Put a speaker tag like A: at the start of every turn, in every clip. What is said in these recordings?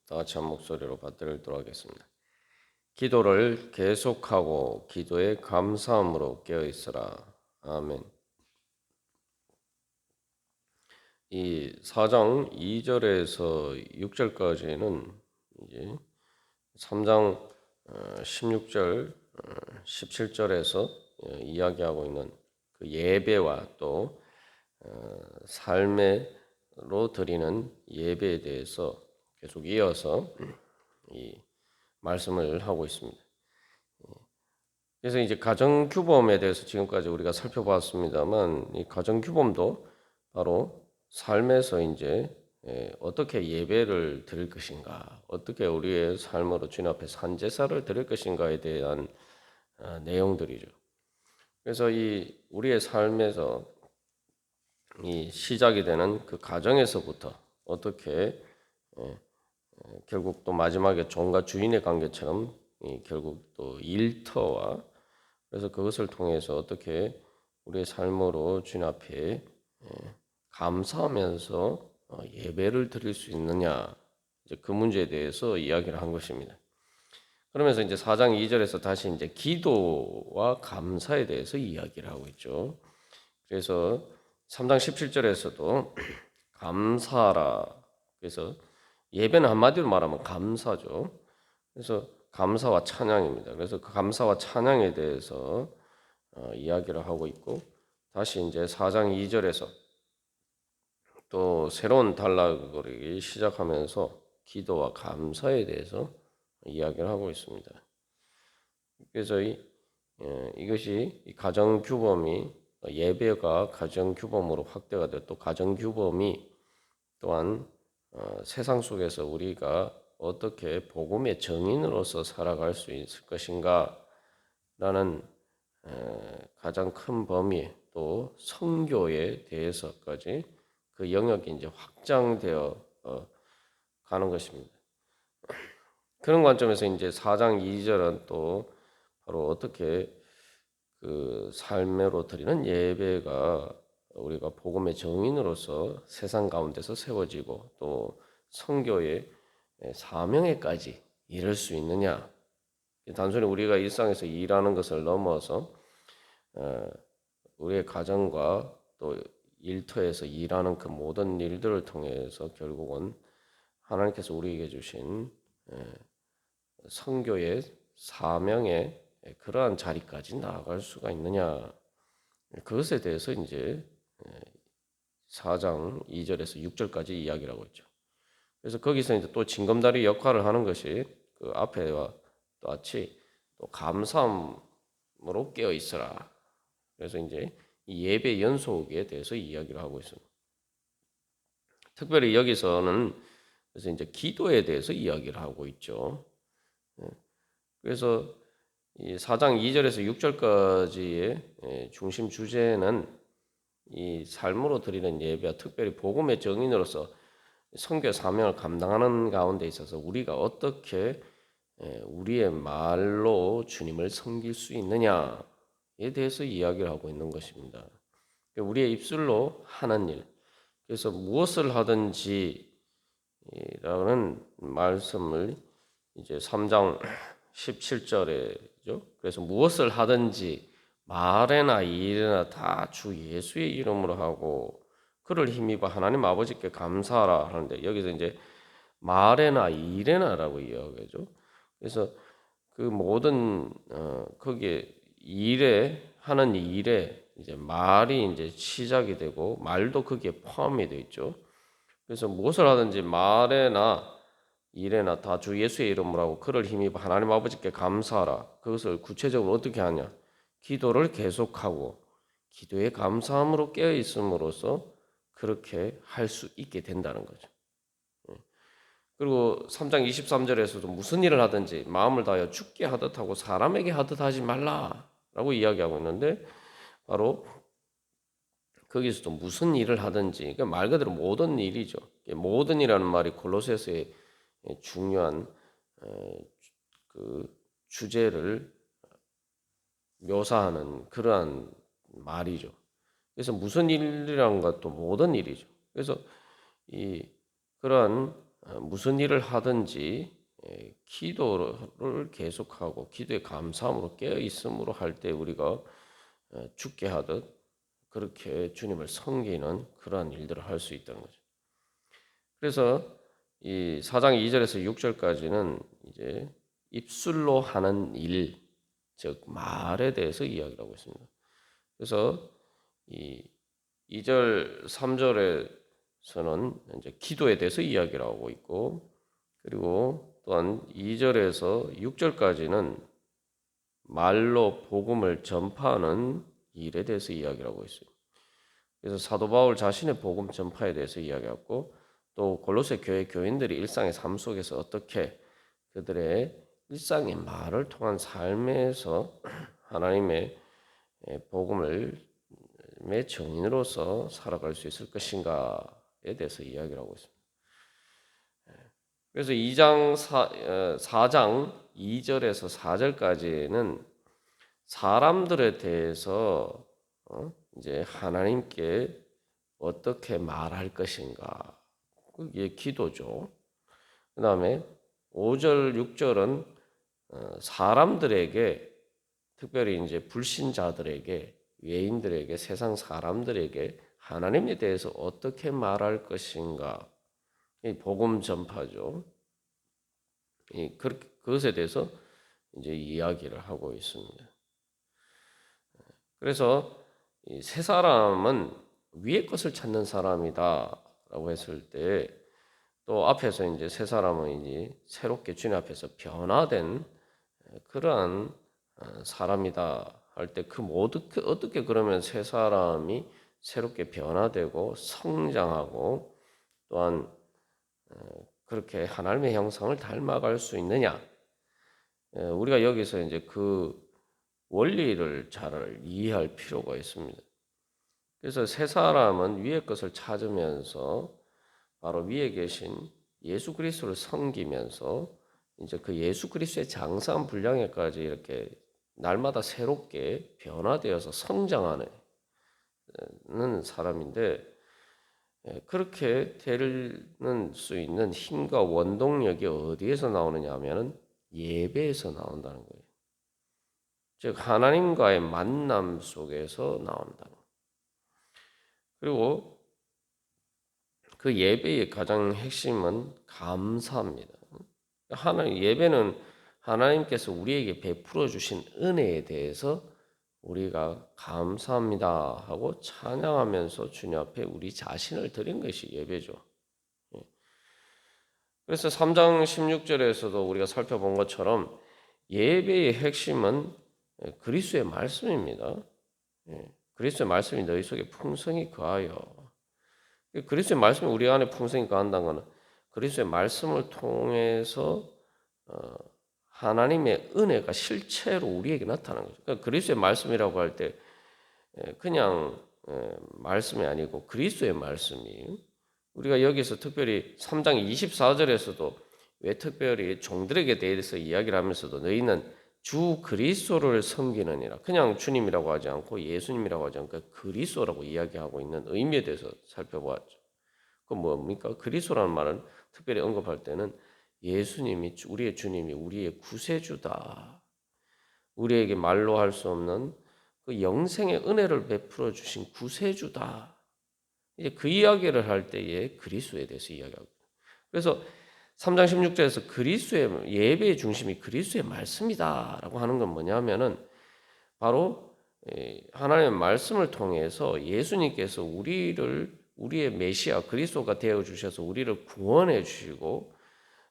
A: 다 같이 한 목소리로 받들도록 하겠습니다. 기도를 계속하고 기도에 감사함으로 깨어 있으라. 아멘. 이 4장 2절에서 6절까지는 이제 3장 16절, 17절에서 이야기하고 있는 그 예배와 또 삶으로 드리는 예배에 대해서 계속 이어서 이 말씀을 하고 있습니다. 그래서 이제 가정 규범에 대해서 지금까지 우리가 살펴봤습니다만 이 가정 규범도 바로 삶에서 이제 어떻게 예배를 드릴 것인가, 어떻게 우리의 삶으로 주님 앞에 산 제사를 드릴 것인가에 대한 내용들이죠. 그래서 이 우리의 삶에서 이 시작이 되는 그 가정에서부터 어떻게 결국 또 마지막에 종과 주인의 관계처럼 결국 또 일터와 그래서 그것을 통해서 어떻게 우리의 삶으로 주님 앞에 감사하면서 예배를 드릴 수 있느냐 이제 그 문제에 대해서 이야기를 한 것입니다. 그러면서 이제 4장 2절에서 다시 이제 기도와 감사에 대해서 이야기를 하고 있죠. 그래서 3장 17절에서도 감사하라. 그래서 예배는 한마디로 말하면 감사죠. 그래서 감사와 찬양입니다. 그래서 그 감사와 찬양에 대해서 이야기를 하고 있고 다시 이제 4장 2절에서 또 새로운 단락을 시작하면서 기도와 감사에 대해서 이야기를 하고 있습니다. 그래서 이것이 가정 규범이 예배가 가정 규범으로 확대가 되고 또 가정 규범이 또한 세상 속에서 우리가 어떻게 복음의 증인으로서 살아갈 수 있을 것인가라는 가장 큰 범위 또 선교에 대해서까지 그 영역이 이제 확장되어 가는 것입니다. 그런 관점에서 이제 4장 2절은 또 바로 어떻게 그 삶으로 드리는 예배가 우리가 복음의 증인으로서 세상 가운데서 세워지고 또 선교의 사명에까지 이를 수 있느냐. 단순히 우리가 일상에서 일하는 것을 넘어서 우리의 가정과 또 일터에서 일하는 그 모든 일들을 통해서 결국은 하나님께서 우리에게 주신 선교의 사명의 그러한 자리까지 나아갈 수가 있느냐. 그것에 대해서 이제 4장 2절에서 6절까지 이야기를 하고 있죠. 그래서 거기서 이제 또 징검다리 역할을 하는 것이 그 앞에와 똑같이 또 감사함으로 깨어 있어라. 그래서 이제 이 예배 연속에 대해서 이야기를 하고 있습니다. 특별히 여기서는 그래서 이제 기도에 대해서 이야기를 하고 있죠. 그래서 이 4장 2절에서 6절까지의 중심 주제는 이 삶으로 드리는 예배와 특별히 복음의 증인으로서 선교 사명을 감당하는 가운데 있어서 우리가 어떻게 우리의 말로 주님을 섬길 수 있느냐에 대해서 이야기를 하고 있는 것입니다. 우리의 입술로 하는 일, 그래서 무엇을 하든지라는 말씀을 이제 3장 17절에죠. 그래서 무엇을 하든지 말에나 일에나 다 주 예수의 이름으로 하고 그를 힘입어 하나님 아버지께 감사하라 하는데 여기서 이제 말에나 일에나라고 이야기하죠. 그래서 그 모든 거기에 일에 하는 일에 이제 말이 이제 시작이 되고 말도 거기에 포함이 되어 있죠. 그래서 무엇을 하든지 말에나 일에나 다 주 예수의 이름으로 하고 그를 힘입어 하나님 아버지께 감사하라. 그것을 구체적으로 어떻게 하냐? 기도를 계속하고 기도에 감사함으로 깨어 있음으로써 그렇게 할 수 있게 된다는 거죠. 그리고 3장 23절에서도 무슨 일을 하든지 마음을 다하여 주께 하듯 하고 사람에게 하듯 하지 말라라고 이야기하고 있는데 바로 거기서도 무슨 일을 하든지 그러니까 말 그대로 모든 일이죠. 모든 이라는 말이 골로새서의 중요한 그 주제를 묘사하는 그러한 말이죠. 그래서 무슨 일이라는 것도 모든 일이죠. 그래서 이 그러한 무슨 일을 하든지 기도를 계속하고 기도의 감사함으로 깨어 있음으로 할 때 우리가 죽게 하듯 그렇게 주님을 섬기는 그러한 일들을 할 수 있다는 거죠. 그래서 이 4장 2절에서 6절까지는 이제 입술로 하는 일, 즉 말에 대해서 이야기를 하고 있습니다. 그래서 이 2절, 3절에서는 이제 기도에 대해서 이야기를 하고 있고, 그리고 또한 2절에서 6절까지는 말로 복음을 전파하는 일에 대해서 이야기를 하고 있어요. 그래서 사도 바울 자신의 복음 전파에 대해서 이야기하고, 또 골로새 교회 교인들이 일상의 삶 속에서 어떻게 그들의 일상의 말을 통한 삶에서 하나님의 복음을 의 증인으로서 살아갈 수 있을 것인가에 대해서 이야기를 하고 있습니다. 그래서 4장 2절에서 4절까지는 사람들에 대해서 이제 하나님께 어떻게 말할 것인가, 그게 기도죠. 그 다음에 5절, 6절은 사람들에게, 특별히 이제 불신자들에게, 외인들에게, 세상 사람들에게 하나님에 대해서 어떻게 말할 것인가, 이 복음 전파죠. 그것에 대해서 이제 이야기를 하고 있습니다. 그래서 이 새 사람은 위의 것을 찾는 사람이다라고 했을 때, 또 앞에서 이제 새 사람은 이제 새롭게 주님 앞에서 변화된 그러한 사람이다 할 때 그 어떻게 그러면 새 사람이 새롭게 변화되고 성장하고 또한 그렇게 하나님의 형상을 닮아갈 수 있느냐? 우리가 여기서 이제 그 원리를 잘 이해할 필요가 있습니다. 그래서 새 사람은 위의 것을 찾으면서 바로 위에 계신 예수 그리스도를 섬기면서 이제 그 예수 그리스도의 장사한 분량에까지 이렇게 날마다 새롭게 변화되어서 성장하는 사람인데, 그렇게 되는 수 있는 힘과 원동력이 어디에서 나오느냐 하면은 예배에서 나온다는 거예요. 즉 하나님과의 만남 속에서 나온다는 거예요. 그리고 그 예배의 가장 핵심은 감사입니다. 예배는 하나님께서 우리에게 베풀어 주신 은혜에 대해서 우리가 감사합니다 하고 찬양하면서 주님 앞에 우리 자신을 드린 것이 예배죠. 그래서 3장 16절에서도 우리가 살펴본 것처럼 예배의 핵심은 그리스도의 말씀입니다. 그리스도의 말씀이 너희 속에 풍성히 거하여, 그리스도의 말씀이 우리 안에 풍성히 거한다는 것은 그리스도의 말씀을 통해서 하나님의 은혜가 실체로 우리에게 나타나는 거죠. 그러니까 그리스도의 말씀이라고 할 때 그냥 말씀이 아니고 그리스도의 말씀이, 우리가 여기서 특별히 3장 24절에서도 왜 특별히 종들에게 대해서 이야기를 하면서도 너희는 주 그리스도를 섬기느니라, 그냥 주님이라고 하지 않고 예수님이라고 하지 않고 그리스도라고 이야기하고 있는 의미에 대해서 살펴보았죠. 그 뭡니까? 그리스도라는 말은 특별히 언급할 때는 예수님이, 우리의 주님이 우리의 구세주다, 우리에게 말로 할 수 없는 그 영생의 은혜를 베풀어 주신 구세주다, 이제 그 이야기를 할 때에 그리스도에 대해서 이야기하고, 그래서 3장 16절에서 그리스도의 예배의 중심이 그리스도의 말씀이다라고 하는 건 뭐냐면은 바로 하나님의 말씀을 통해서 예수님께서 우리의 메시아 그리스도가 되어 주셔서 우리를 구원해 주시고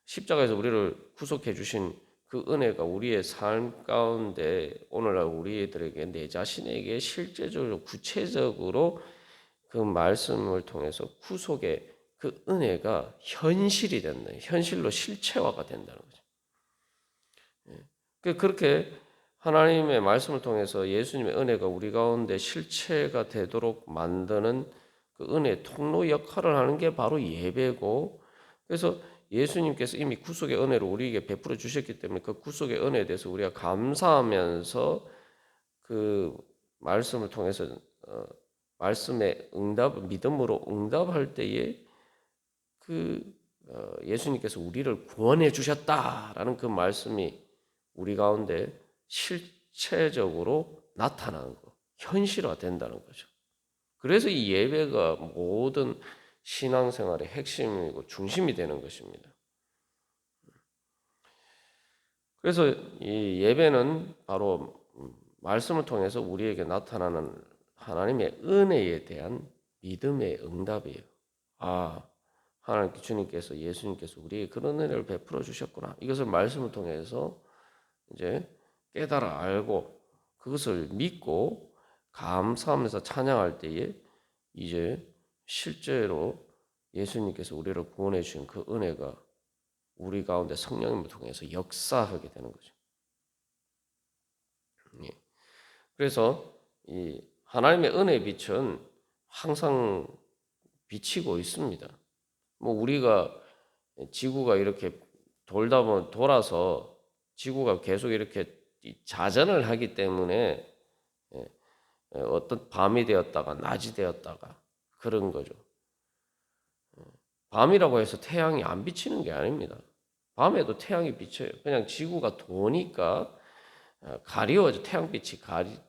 A: 십자가에서 우리를 구속해 주신 그 은혜가 우리의 삶 가운데 오늘날 우리들에게, 내 자신에게 실제적으로 구체적으로 그 말씀을 통해서 구속의 그 은혜가 현실이 된다, 현실로 실체화가 된다는 거죠. 그렇게 하나님의 말씀을 통해서 예수님의 은혜가 우리 가운데 실체가 되도록 만드는 그 은혜의 통로 역할을 하는 게 바로 예배고, 그래서 예수님께서 이미 구속의 은혜를 우리에게 베풀어 주셨기 때문에 그 구속의 은혜에 대해서 우리가 감사하면서 그 말씀을 통해서 말씀의 응답, 믿음으로 응답할 때에 그 예수님께서 우리를 구원해 주셨다라는 그 말씀이 우리 가운데 실체적으로 나타나는 거, 현실화된다는 거죠. 그래서 이 예배가 모든 신앙생활의 핵심이고 중심이 되는 것입니다. 그래서 이 예배는 바로 말씀을 통해서 우리에게 나타나는 하나님의 은혜에 대한 믿음의 응답이에요. 하나님 주님께서 예수님께서 우리에게 그런 은혜를 베풀어 주셨구나. 이것을 말씀을 통해서 이제 깨달아 알고 그것을 믿고 감사하면서 찬양할 때에 이제 실제로 예수님께서 우리를 구원해 주신 그 은혜가 우리 가운데 성령님을 통해서 역사하게 되는 거죠. 예. 그래서 이 하나님의 은혜의 빛은 항상 비치고 있습니다. 뭐 우리가 지구가 이렇게 돌다 보면 돌아서 지구가 계속 이렇게 자전을 하기 때문에 어떤 밤이 되었다가 낮이 되었다가 그런 거죠. 밤이라고 해서 태양이 안 비치는 게 아닙니다. 밤에도 태양이 비쳐요. 그냥 지구가 도니까 가리워져 태양빛이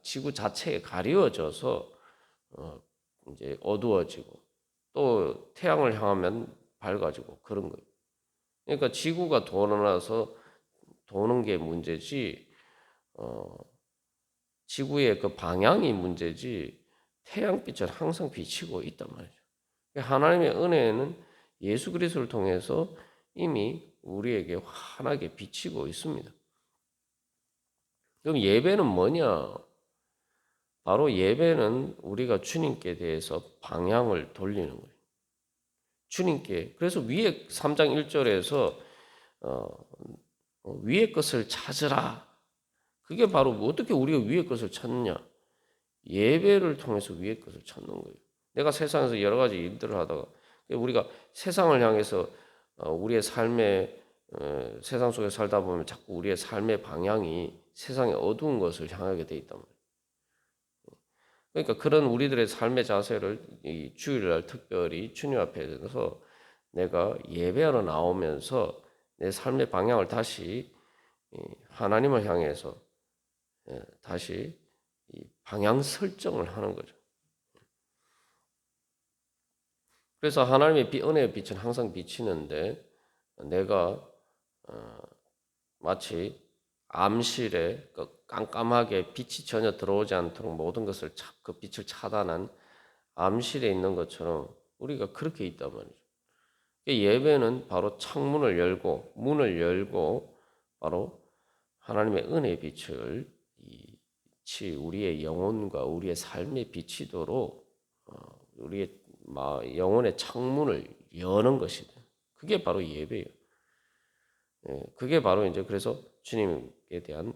A: 지구 자체에 가리워져서 이제 어두워지고 또 태양을 향하면 밝아지고 그런 거예요. 그러니까 지구가 돌아서 도는 게 문제지 지구의 그 방향이 문제지 태양빛은 항상 비치고 있단 말이죠. 하나님의 은혜는 예수 그리스도를 통해서 이미 우리에게 환하게 비치고 있습니다. 그럼 예배는 뭐냐? 바로 예배는 우리가 주님께 대해서 방향을 돌리는 거예요. 주님께. 그래서 위에 3장 1절에서 위의 것을 찾으라. 그게 바로 어떻게 우리가 위의 것을 찾느냐? 예배를 통해서 위의 것을 찾는 거예요. 내가 세상에서 여러 가지 일들을 하다가 우리가 세상을 향해서 우리의 삶의 세상 속에 살다 보면 자꾸 우리의 삶의 방향이 세상의 어두운 것을 향하게 돼 있단 말이에요. 그러니까 그런 우리들의 삶의 자세를 이 주일날 특별히 주님 앞에서 내가 예배하러 나오면서 내 삶의 방향을 다시 하나님을 향해서 다시 방향 설정을 하는 거죠. 그래서 하나님의 은혜의 빛은 항상 비치는데 내가 마치 암실에 깜깜하게 빛이 전혀 들어오지 않도록 모든 것을 그 빛을 차단한 암실에 있는 것처럼 우리가 그렇게 있단 말이죠. 예배는 바로 창문을 열고 문을 열고 바로 하나님의 은혜의 빛을 우리의 영혼과 우리의 삶에 비치도록 우리의 영혼의 창문을 여는 것이다. 그게 바로 예배예요. 그게 바로 이제 그래서 주님에 대한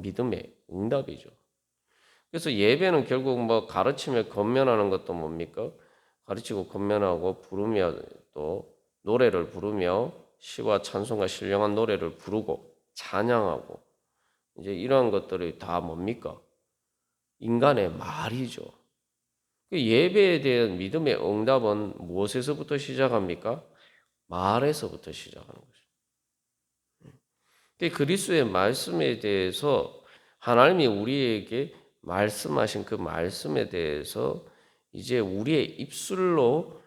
A: 믿음의 응답이죠. 그래서 예배는 결국 뭐 가르치며 권면하는 것도 뭡니까? 가르치고 권면하고 부르며 또 노래를 부르며 시와 찬송과 신령한 노래를 부르고 찬양하고 이제 이러한 것들이 다 뭡니까? 인간의 말이죠. 예배에 대한 믿음의 응답은 무엇에서부터 시작합니까? 말에서부터 시작하는 것이죠. 그리스도의 말씀에 대해서 하나님이 우리에게 말씀하신 그 말씀에 대해서 이제 우리의 입술로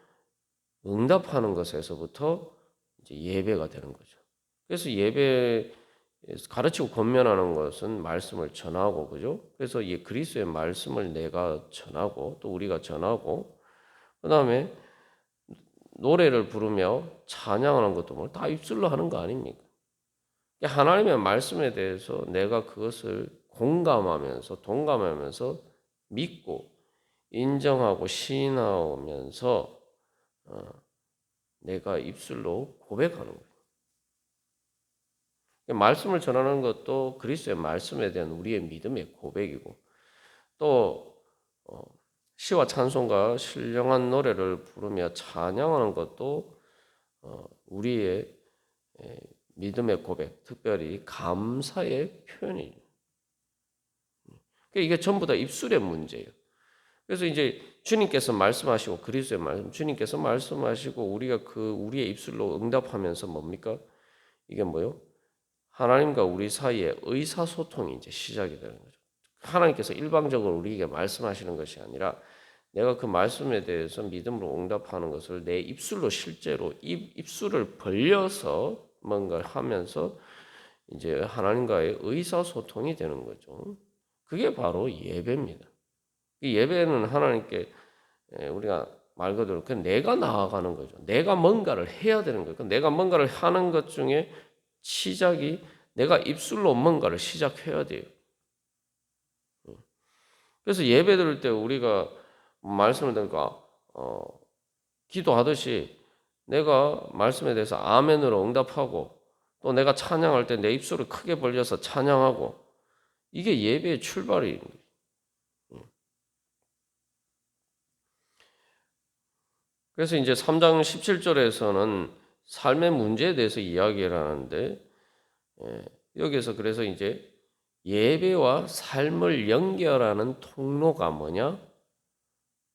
A: 응답하는 것에서부터 이제 예배가 되는 거죠. 그래서 예배 가르치고 권면하는 것은 말씀을 전하고 그죠? 그래서 이 그리스도의 말씀을 내가 전하고 또 우리가 전하고 그다음에 노래를 부르며 찬양하는 것도 뭐 다 입술로 하는 거 아닙니까? 하나님의 말씀에 대해서 내가 그것을 공감하면서 동감하면서 믿고 인정하고 시인하면서 내가 입술로 고백하는 거예요. 말씀을 전하는 것도 그리스도의 말씀에 대한 우리의 믿음의 고백이고 또 시와 찬송과 신령한 노래를 부르며 찬양하는 것도 우리의 믿음의 고백, 특별히 감사의 표현이에요. 이게 전부 다 입술의 문제예요. 그래서 이제 주님께서 말씀하시고 그리스도의 말씀, 주님께서 말씀하시고 우리가 그 우리의 입술로 응답하면서 뭡니까? 이게 뭐요? 하나님과 우리 사이에 의사소통이 이제 시작이 되는 거죠. 하나님께서 일방적으로 우리에게 말씀하시는 것이 아니라 내가 그 말씀에 대해서 믿음으로 응답하는 것을 내 입술로 실제로 입술을 벌려서 뭔가 하면서 이제 하나님과의 의사소통이 되는 거죠. 그게 바로 예배입니다. 이 예배는 하나님께 우리가 말 그대로 그냥 내가 나아가는 거죠. 내가 뭔가를 해야 되는 거예요. 내가 뭔가를 하는 것 중에 시작이 내가 입술로 뭔가를 시작해야 돼요. 그래서 예배 드릴 때 우리가 말씀을 듣니까 기도하듯이 내가 말씀에 대해서 아멘으로 응답하고 또 내가 찬양할 때 내 입술을 크게 벌려서 찬양하고 이게 예배의 출발입니다. 그래서 이제 3장 17절에서는 삶의 문제에 대해서 이야기를 하는데 여기서 그래서 이제 예배와 삶을 연결하는 통로가 뭐냐?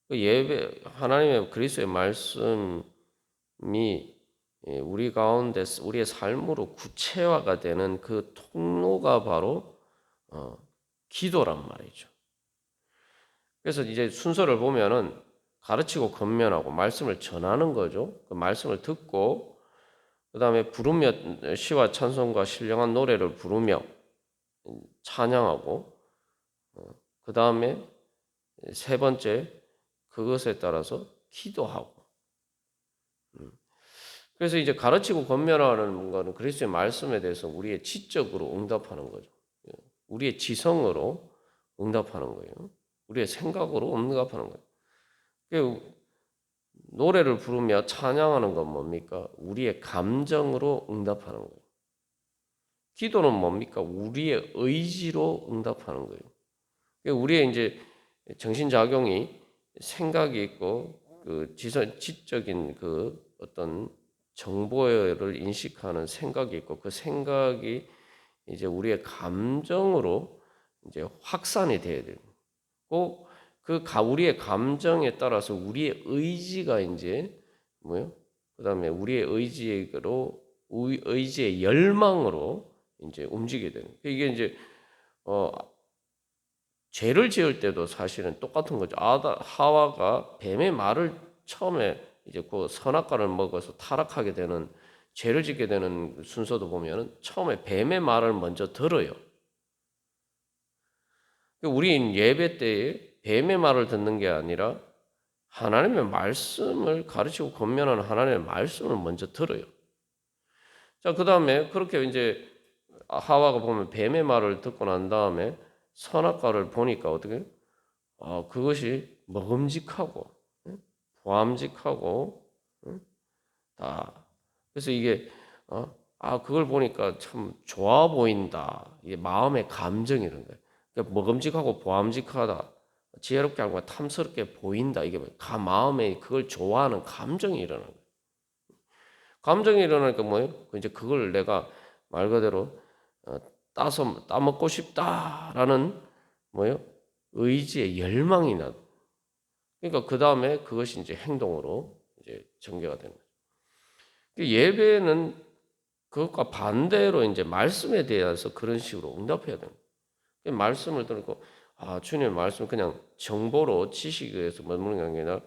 A: 그 예배 하나님의 그리스도의 말씀이 우리 가운데 우리의 삶으로 구체화가 되는 그 통로가 바로 기도란 말이죠. 그래서 이제 순서를 보면은 가르치고 권면하고 말씀을 전하는 거죠. 그 말씀을 듣고 그다음에 부르며 시와 찬송과 신령한 노래를 부르며 찬양하고 그다음에 세 번째 그것에 따라서 기도하고 그래서 이제 가르치고 권면하는 거는 그리스도의 말씀에 대해서 우리의 지적으로 응답하는 거죠. 우리의 지성으로 응답하는 거예요. 우리의 생각으로 응답하는 거예요. 노래를 부르며 찬양하는 건 뭡니까? 우리의 감정으로 응답하는 거예요. 기도는 뭡니까? 우리의 의지로 응답하는 거예요. 우리의 이제 정신작용이 생각이 있고 그 지적인 그 어떤 정보를 인식하는 생각이 있고 그 생각이 이제 우리의 감정으로 이제 확산이 돼야 돼요. 꼭 우리의 감정에 따라서 우리의 의지가 이제 뭐요? 그다음에 우리의 의지의 열망으로 이제 움직이게 되는. 이게 이제 죄를 지을 때도 사실은 똑같은 거죠. 하와가 뱀의 말을 처음에 이제 그 선악과를 먹어서 타락하게 되는 죄를 짓게 되는 순서도 보면은 처음에 뱀의 말을 먼저 들어요. 우리는 예배 때에 뱀의 말을 듣는 게 아니라 하나님의 말씀을 가르치고 권면하는 하나님의 말씀을 먼저 들어요. 자, 그 다음에 그렇게 이제 하와가 보면 뱀의 말을 듣고 난 다음에 선악과를 보니까 어떻게? 그것이 먹음직하고 보암직하고 다. 그래서 이게 그걸 보니까 참 좋아 보인다. 이게 마음의 감정이 이런 거예요. 그러니까 먹음직하고 보암직하다. 지혜롭게 하고 탐스럽게 보인다. 이게 마음에 그걸 좋아하는 감정이 일어나는 거예요. 감정이 일어나니까 뭐예요? 이제 그걸 내가 말 그대로 따먹고 싶다라는 뭐예요? 의지의 열망이 나. 그러니까 그 다음에 그것이 이제 행동으로 이제 전개가 되는 거죠. 예배는 그것과 반대로 이제 말씀에 대해서 그런 식으로 응답해야 됩니다. 말씀을 듣고 주님의 말씀 그냥 정보로 지식에서 머무는 게 아니라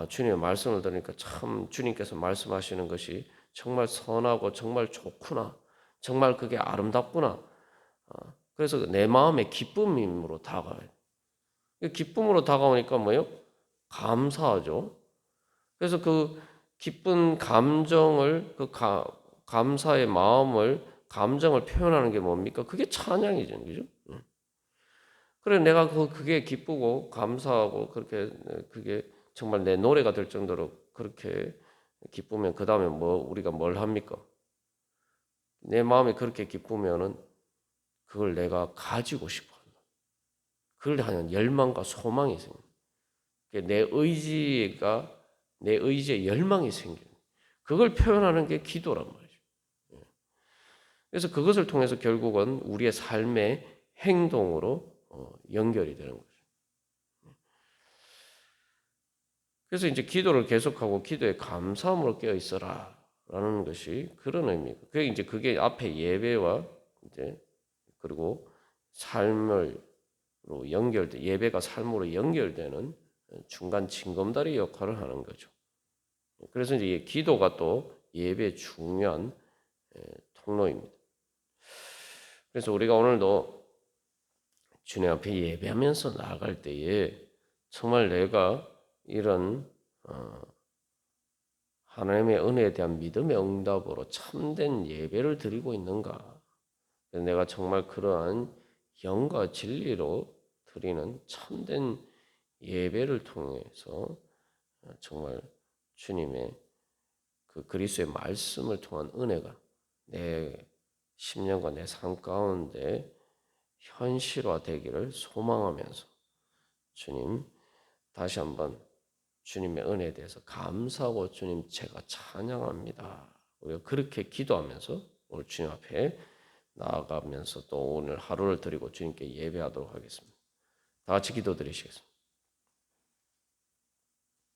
A: 주님의 말씀을 들으니까 참 주님께서 말씀하시는 것이 정말 선하고 정말 좋구나. 정말 그게 아름답구나. 그래서 내 마음의 기쁨으로 다가와요. 기쁨으로 다가오니까 뭐예요? 감사하죠. 그래서 그 기쁜 감정을 감사의 마음을 감정을 표현하는 게 뭡니까? 그게 찬양이죠, 그죠? 그래 내가 그게 기쁘고 감사하고 그렇게 그게 정말 내 노래가 될 정도로 그렇게 기쁘면 그 다음에 우리가 뭘 합니까? 내 마음이 그렇게 기쁘면은 그걸 내가 가지고 싶어 한다. 그걸 하는 열망과 소망이 생겨. 내 의지의 열망이 생겨. 그걸 표현하는 게 기도란 말이죠. 그래서 그것을 통해서 결국은 우리의 삶의 행동으로 연결이 되는 거죠. 그래서 이제 기도를 계속하고 기도에 감사함으로 깨어 있어라라는 것이 그런 의미고, 그게 앞에 예배와 이제 그리고 삶으로 연결돼, 예배가 삶으로 연결되는 중간 징검다리 역할을 하는 거죠. 그래서 이제 기도가 또 예배의 중요한 통로입니다. 그래서 우리가 오늘도 주님 앞에 예배하면서 나아갈 때에 정말 내가 이런 하나님의 은혜에 대한 믿음의 응답으로 참된 예배를 드리고 있는가? 내가 정말 그러한 영과 진리로 드리는 참된 예배를 통해서 정말 주님의 그 그리스도의 말씀을 통한 은혜가 내 심령과 내 삶 가운데 현실화되기를 소망하면서 주님 다시 한번 주님의 은혜에 대해서 감사하고 주님 제가 찬양합니다. 우리가 그렇게 기도하면서 오늘 주님 앞에 나아가면서 또 오늘 하루를 드리고 주님께 예배하도록 하겠습니다. 다 같이 기도드리시겠습니다.